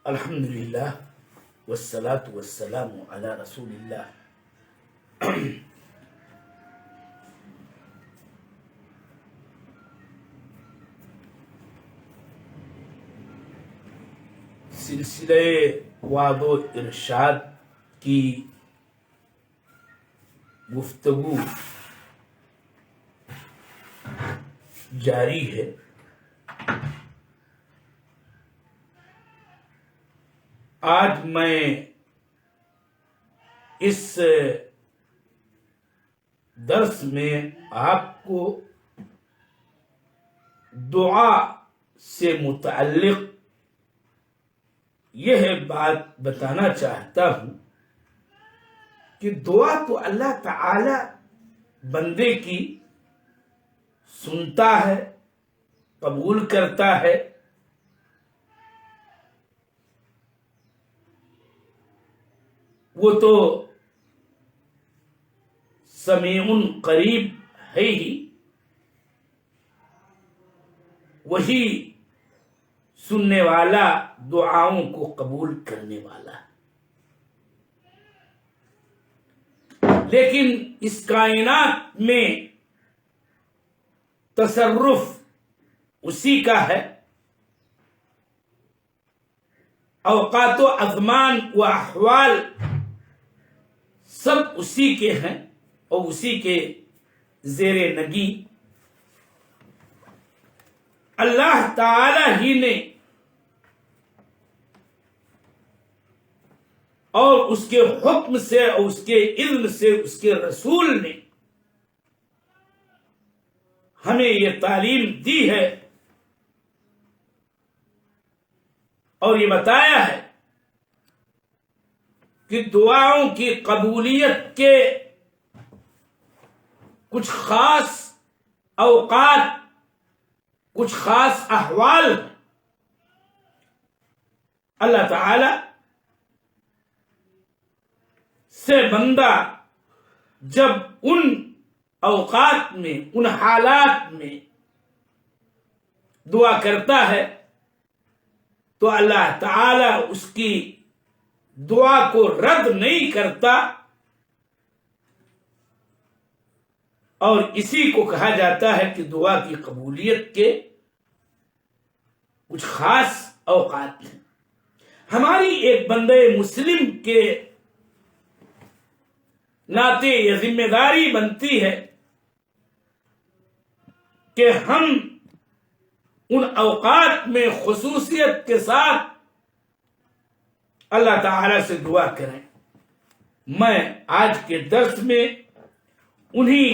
الحمدللہ والصلاة والسلام علی رسول اللہ۔ سلسلہ وعد و ارشاد کی گفتگو جاری ہے۔ آج میں اس درس میں آپ کو دعا سے متعلق یہ بات بتانا چاہتا ہوں کہ دعا تو اللہ تعالی بندے کی سنتا ہے، قبول کرتا ہے۔ وہ تو سمیع قریب ہے ہی، وہی سننے والا، دعاؤں کو قبول کرنے والا ہے۔ لیکن اس کائنات میں تصرف اسی کا ہے، اوقات و ازمان و احوال سب اسی کے ہیں اور اسی کے زیر نگی اللہ تعالی ہی نے اور اس کے حکم سے اور اس کے علم سے اس کے رسول نے ہمیں یہ تعلیم دی ہے اور یہ بتایا ہے کہ دعاؤں کی قبولیت کے کچھ خاص اوقات، کچھ خاص احوال ہیں۔ اللہ تعالی سے بندہ جب ان اوقات میں، ان حالات میں دعا کرتا ہے تو اللہ تعالی اس کی دعا کو رد نہیں کرتا، اور اسی کو کہا جاتا ہے کہ دعا کی قبولیت کے کچھ خاص اوقات ہیں۔ ہماری ایک بندے مسلم کے ناطے یہ ذمہ داری بنتی ہے کہ ہم ان اوقات میں خصوصیت کے ساتھ اللہ تعالی سے دعا کریں۔ میں آج کے درس میں انہی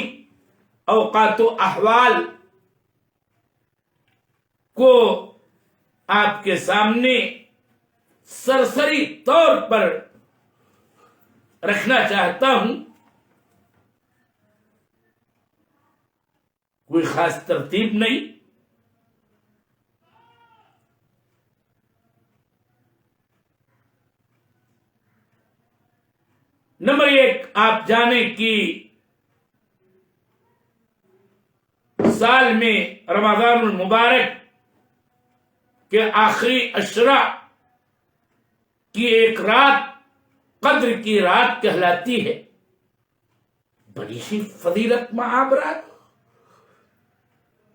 اوقات و احوال کو آپ کے سامنے سرسری طور پر رکھنا چاہتا ہوں۔ کوئی خاص ترتیب نہیں، نمبر 1، آپ جانیں کہ سال میں رمضان المبارک کے آخری عشرہ کی ایک رات قدر کی رات کہلاتی ہے۔ بڑی ہی فضیلت مآب رات،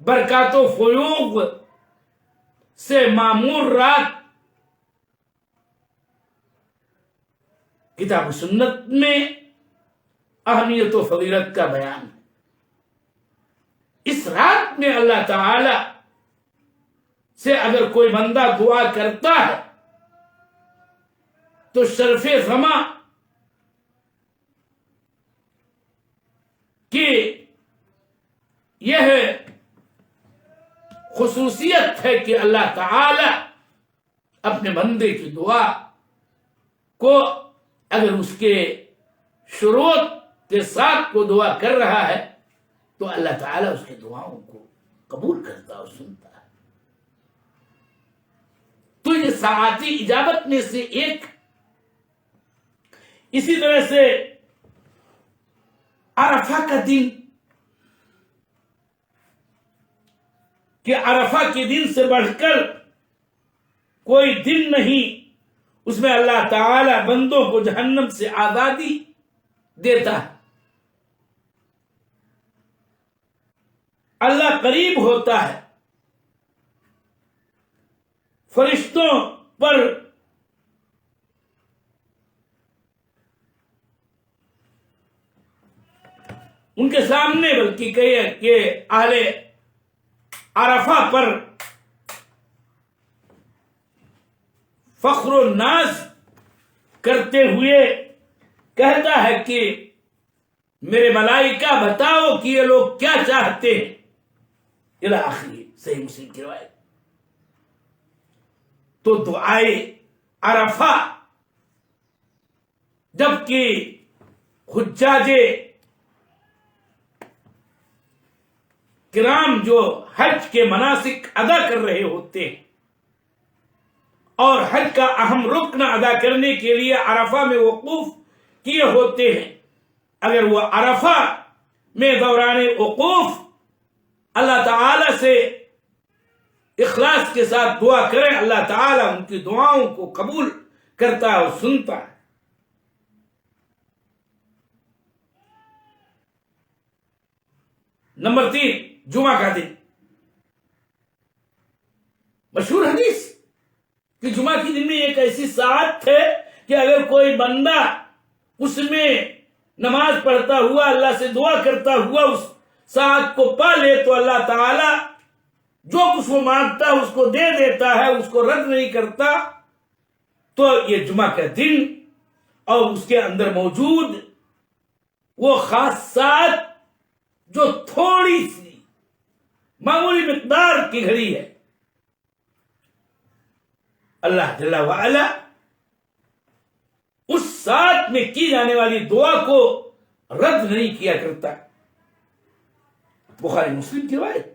برکات و فیوض سے معمور رات۔ کتاب و سنت میں اہمیت و فضیلت کا بیان ہے۔ اس رات میں اللہ تعالی سے اگر کوئی بندہ دعا کرتا ہے تو شرف غماں کی یہ خصوصیت ہے کہ اللہ تعالی اپنے بندے کی دعا کو اگر اس کے شروط کے ساتھ کو دعا کر رہا ہے تو اللہ تعالیٰ اس کی دعاؤں کو قبول کرتا اور سنتا ہے۔ تو یہ ساعتی اجابت میں سے ایک۔ اسی طرح سے عرفہ کا دن، کہ عرفہ کے دن سے بڑھ کر کوئی دن نہیں اس میں اللہ تعالی بندوں کو جہنم سے آزادی دیتا ہے. اللہ قریب ہوتا ہے. فرشتوں پر ان کے سامنے بلکہ کہے کہ اہل عرفہ پر فخر و ناز کرتے ہوئے کہتا ہے کہ میرے ملائکہ بتاؤ کہ یہ لوگ کیا چاہتے ہیں. الی آخری صحیح مسلم کی روایت. تو دعائے عرفہ جبکہ حجاج کرام جو حج کے مناسک ادا کر رہے ہوتے ہیں اور حج کا اہم رکن ادا کرنے کے لیے عرفہ میں وقوف کیے ہوتے ہیں، اگر وہ عرفہ میں دوران وقوف اللہ تعالی سے اخلاص کے ساتھ دعا کریں، اللہ تعالی ان کی دعاؤں کو قبول کرتا ہے اور سنتا ہے. نمبر 3، جمعہ کا دن. مشہور حدیث کہ جمعہ کے دن میں ایک ایسی ساعت ہے کہ اگر کوئی بندہ اس میں نماز پڑھتا ہوا اللہ سے دعا کرتا ہوا اس ساعت کو پا لے تو اللہ تعالی جو کچھ وہ مانگتا ہے اس کو دے دیتا ہے، اس کو رد نہیں کرتا. تو یہ جمعہ کا دن اور اس کے اندر موجود وہ خاص ساعت جو تھوڑی سی معمولی مقدار کی گھڑی ہے، اللہ جل وعلا اس ساتھ میں کی جانے والی دعا کو رد نہیں کیا کرتا. بخاری مسلم کی روایت.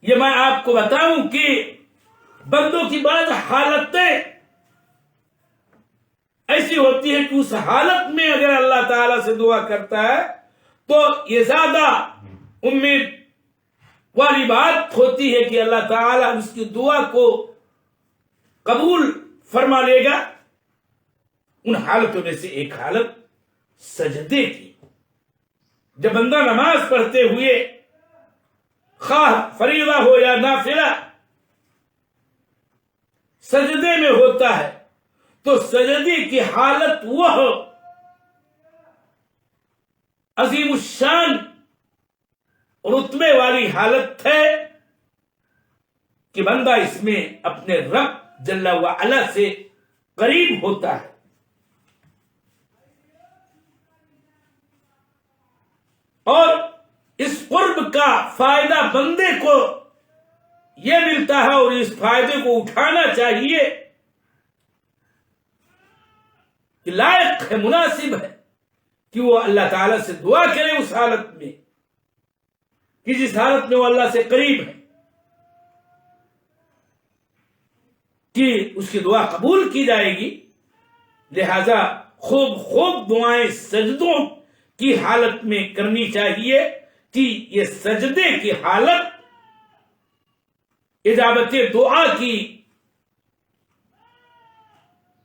یہ میں آپ کو بتاؤں کہ بندوں کی بعض حالتیں ایسی ہوتی ہے کہ اس حالت میں اگر اللہ تعالی سے دعا کرتا ہے تو یہ زیادہ امید والی بات ہوتی ہے کہ اللہ تعالی اس کی دعا کو قبول فرما لے گا. ان حالتوں میں سے ایک حالت سجدے کی. جب بندہ نماز پڑھتے ہوئے خواہ فریضہ ہو یا نافلہ سجدے میں ہوتا ہے تو سجدے کی حالت وہ عظیم الشان رتبے والی حالت ہے کہ بندہ اس میں اپنے رب جل وعلا سے قریب ہوتا ہے. اور اس قرب کا فائدہ بندے کو یہ ملتا ہے اور اس فائدے کو اٹھانا چاہیے کہ لائق ہے، مناسب ہے کہ وہ اللہ تعالی سے دعا کرے اس حالت میں کہ جس حالت میں وہ اللہ سے قریب ہے، کہ اس کی دعا قبول کی جائے گی. لہذا خوب دعائیں سجدوں کی حالت میں کرنی چاہیے کہ یہ سجدے کی حالت اجابت دعا کی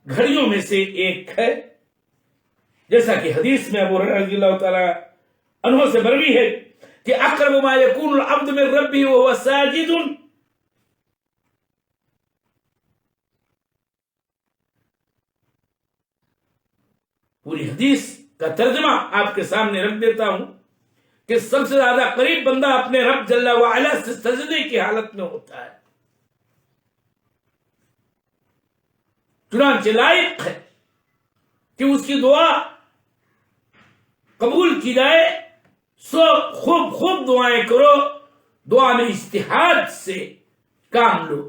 گھڑیوں میں سے ایک ہے. جیسا کہ حدیث میں ابو ہریرہ رضی اللہ تعالی عنہ سے مروی ہے کہ اقرب ما یکون العبد من ربہ وهو ساجد. پوری حدیث کا ترجمہ آپ کے سامنے رکھ دیتا ہوں کہ سب سے زیادہ قریب بندہ اپنے رب جل وعلا سے سجدے کی حالت میں ہوتا ہے. چنانچہ لائق ہے کہ اس کی دعا قبول کی جائے. سو خوب دعائیں کرو، دعا میں اجتہاد سے کام لو.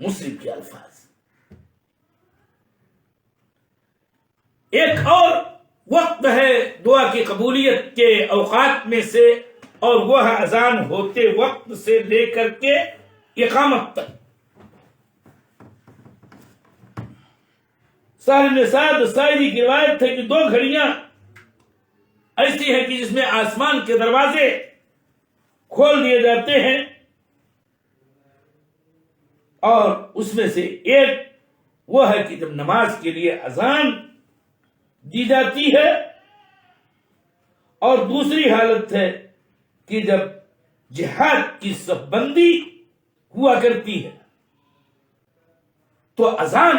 مسلم کے الفاظ. ایک اور وقت ہے دعا کی قبولیت کے اوقات میں سے اور وہ اذان ہوتے وقت سے لے کر کے اقامت تک. سہل بن سعد ساعدی کی روایت ہے کہ 2 گھڑیاں ایسی ہیں کہ جس میں آسمان کے دروازے کھول دیے جاتے ہیں اور اس میں سے ایک وہ ہے کہ جب نماز کے لیے اذان دی جاتی ہے، اور دوسری حالت ہے کہ جب جہاد کی صف بندی ہوا کرتی ہے تو اذان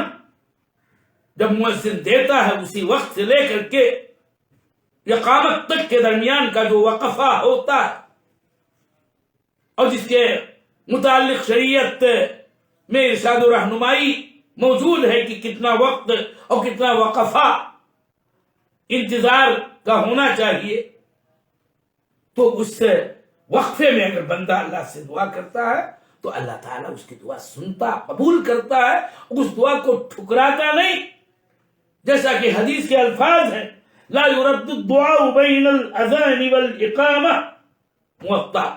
جب مؤذن دیتا ہے اسی وقت سے لے کر کے اقامت تک کے درمیان کا جو وقفہ ہوتا ہے، اور جس کے متعلق شریعت میں ارشاد و رہنمائی موجود ہے کہ کتنا وقت اور کتنا وقفہ انتظار کا ہونا چاہیے، تو اس وقفے میں اگر بندہ اللہ سے دعا کرتا ہے تو اللہ تعالیٰ اس کی دعا سنتا، قبول کرتا ہے، اس دعا کو ٹھکراتا نہیں، جیسا کہ حدیث کے الفاظ ہیں لا يرد الدعاء بین الاذان والاقامہ، موطا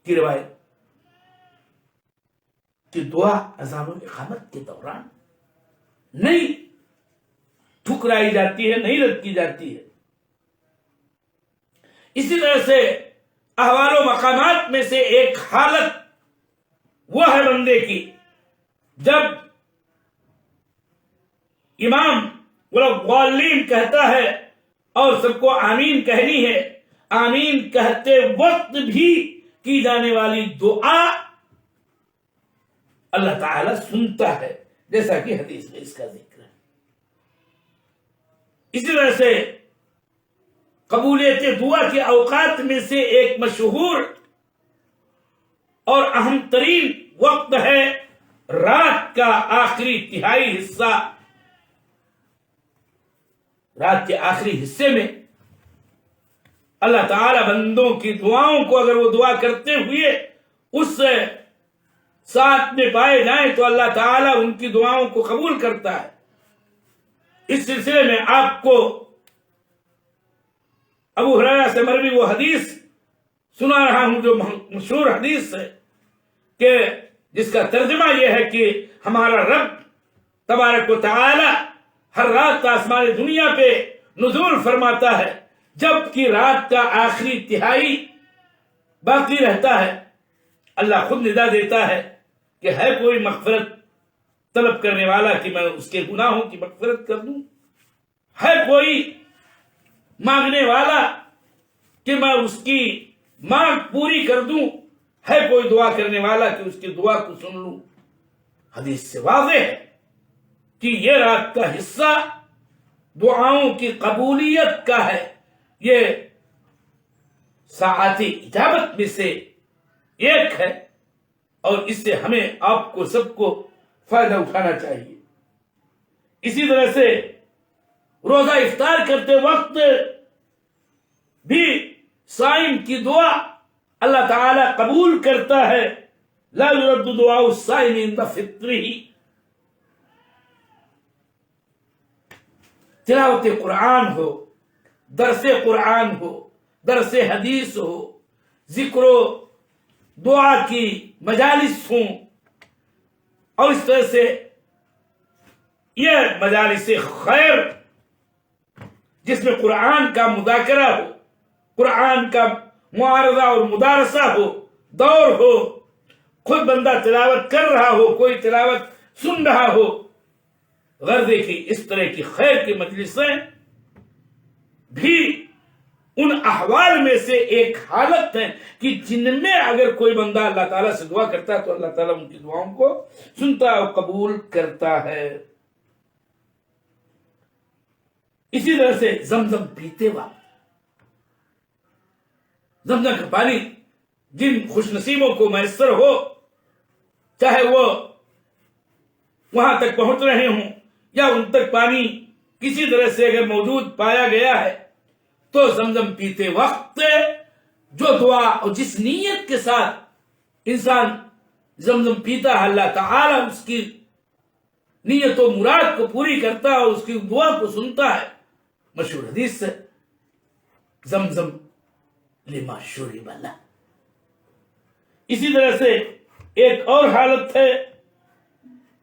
کی روایت کہ دعا اذان و اقامت کے دوران نہیں ٹھکرائی جاتی ہے، نہیں رد کی جاتی ہے۔ اسی طرح سے احوال و مقامات میں سے ایک حالت وہ ہے بندے کی جب امام والضالین کہتا ہے اور سب کو آمین کہنی ہے، آمین کہتے وقت بھی کی جانے والی دعا اللہ تعالی سنتا ہے، جیسا کہ حدیث میں اس کا ذکر ہے۔ اسی طرح سے قبولیت دعا کے اوقات میں سے ایک مشہور اور اہم ترین وقت ہے رات کا آخری تہائی حصہ۔ رات کے آخری حصے میں اللہ تعالی بندوں کی دعاؤں کو اگر وہ دعا کرتے ہوئے اس ساتھ میں پائے جائیں تو اللہ تعالیٰ ان کی دعاؤں کو قبول کرتا ہے۔ اس سلسلے میں آپ کو ابو ہریرہ سے مروی وہ حدیث سنا رہا ہوں جو مشہور حدیث ہے کہ جس کا ترجمہ یہ ہے کہ ہمارا رب تبارک و تعالی ہر رات آسمان دنیا پہ نزول فرماتا ہے، جب کہ رات کا آخری تہائی باقی رہتا ہے اللہ خود ندا دیتا ہے کہ ہے کوئی مغفرت طلب کرنے والا کہ میں اس کے گناہوں کی مغفرت کر دوں، ہے کوئی مانگنے والا کہ میں اس کی مانگ پوری کر دوں، ہے کوئی دعا کرنے والا کہ اس کی دعا کو سن لوں۔ حدیث سے واضح ہے کہ یہ رات کا حصہ دعاؤں کی قبولیت کا ہے، یہ ساعات اجابت میں سے ایک ہے، اور اس سے ہمیں آپ کو سب کو فائدہ اٹھانا چاہیے۔ اسی طرح سے روزہ افطار کرتے وقت بھی صائم کی دعا اللہ تعالی قبول کرتا ہے، لا يرد دعاء الصائم عند فطره۔ تلاوت قرآن ہو، درس قرآن ہو، درس حدیث ہو، ذکر و دعا کی مجالس ہوں، اور اس طرح سے یہ مجالس خیر جس میں قرآن کا مذاکرہ ہو، قرآن کا معارضہ اور مدارسہ ہو، دور ہو، خود بندہ تلاوت کر رہا ہو، کوئی تلاوت سن رہا ہو، غرض کی اس طرح کی خیر کی مجلسیں بھی ان احوال میں سے ایک حالت ہے کہ جن میں اگر کوئی بندہ اللہ تعالیٰ سے دعا کرتا ہے تو اللہ تعالیٰ ان کی دعاؤں کو سنتا اور قبول کرتا ہے۔ اسی طرح سے زمزم پیتے وقت، زمزم کا پانی جن خوش نصیبوں کو میسر ہو، چاہے وہ وہاں تک پہنچ رہے ہوں یا ان تک پانی کسی طرح سے اگر موجود پایا گیا ہے، تو زمزم پیتے وقت جو دعا اور جس نیت کے ساتھ انسان زمزم پیتا ہے اللہ تعالیٰ اس کی نیت و مراد کو پوری کرتا ہے اور اس کی دعا کو سنتا ہے۔ مشہور حدیث سے زمزم لما شرب لہ۔ اسی طرح سے ایک اور حالت ہے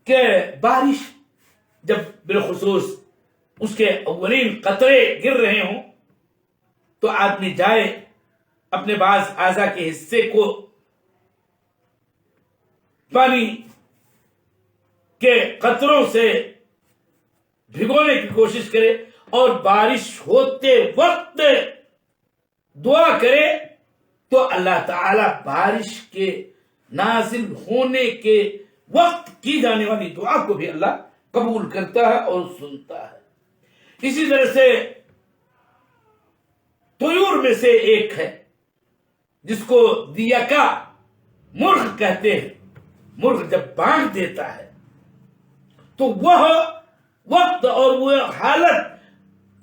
کہ بارش جب بالخصوص اس کے اولین قطرے گر رہے ہوں تو آدمی جائے اپنے بعض اعضاء کے حصے کو پانی کے قطروں سے بھگونے کی کوشش کرے اور بارش ہوتے وقت دعا کرے تو اللہ تعالی بارش کے نازل ہونے کے وقت کی جانے والی دعا کو بھی اللہ قبول کرتا ہے اور سنتا ہے۔ اسی طرح سے طیور میں سے ایک ہے جس کو دیکا مرغ کہتے ہیں۔ مرغ جب بانگ دیتا ہے تو وہ وقت اور وہ حالت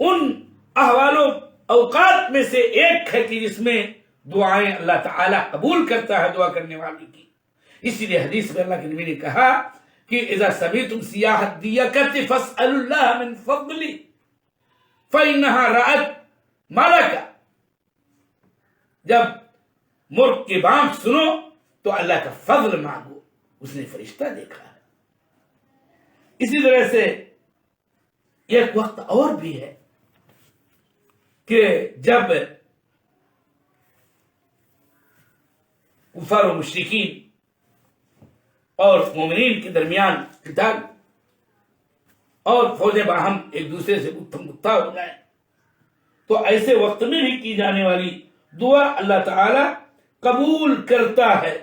ان احوال و اوقات میں سے ایک ہے کہ جس میں دعائیں اللہ تعالیٰ قبول کرتا ہے دعا کرنے والی کی۔ اسی لیے حدیث میں اللہ کے نبی نے کہا کہ اذا سمعتم صیاح الدیکۃ فاسألوا اللہ من فضلہ فإنہا رأت ملکا۔ جب مرغ کی بانگ سنو تو اللہ کا فضل مانگو، اس نے فرشتہ دیکھا ہے۔ اسی طرح سے ایک وقت اور بھی ہے کہ جب کفار و مشرکین اور مومنین کے درمیان قتال اور فوجیں باہم ایک دوسرے سے گتھم گتھا ہو جائیں تو ایسے وقت میں بھی کی جانے والی دعا اللہ تعالی قبول کرتا ہے۔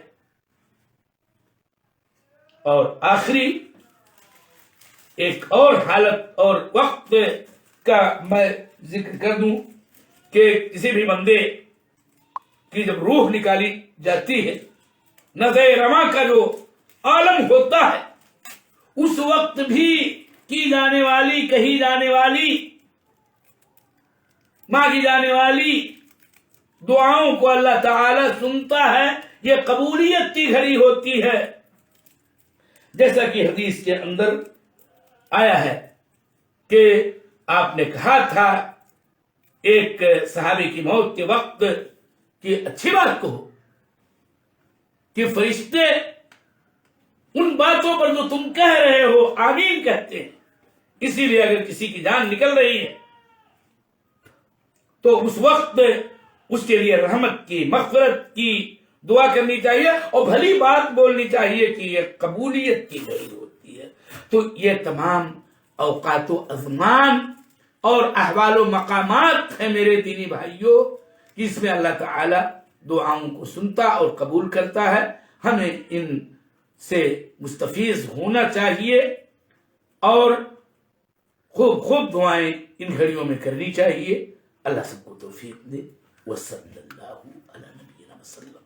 اور آخری ایک اور حالت اور وقت کا میں ذکر کر دوں کہ کسی بھی بندے کی جب روح نکالی جاتی ہے، نظر رواں کا جو عالم ہوتا ہے، اس وقت بھی کی جانے والی، کہی جانے والی، مانگی جانے والی دعاؤں کو اللہ تعالی سنتا ہے۔ یہ قبولیت کی گھڑی ہوتی ہے، جیسا کہ حدیث کے اندر آیا ہے کہ آپ نے کہا تھا ایک صحابی کی موت کے وقت کہ اچھی بات کہو کہ فرشتے ان باتوں پر جو تم کہہ رہے ہو آمین کہتے ہیں۔ اسی لیے اگر کسی کی جان نکل رہی ہے تو اس وقت اس کے لیے رحمت کی، مغفرت کی دعا کرنی چاہیے اور بھلی بات بولنی چاہیے کہ یہ قبولیت کی گھڑی ہوتی ہے۔ تو یہ تمام اوقات و ازمان اور احوال و مقامات ہیں میرے دینی بھائیوں، جس میں اللہ تعالی دعاؤں کو سنتا اور قبول کرتا ہے۔ ہمیں ان سے مستفیض ہونا چاہیے اور خوب خوب دعائیں ان گھڑیوں میں کرنی چاہیے۔ اللہ سب کو توفیق دے۔ وصلی اللہ علی نبینا وسلم۔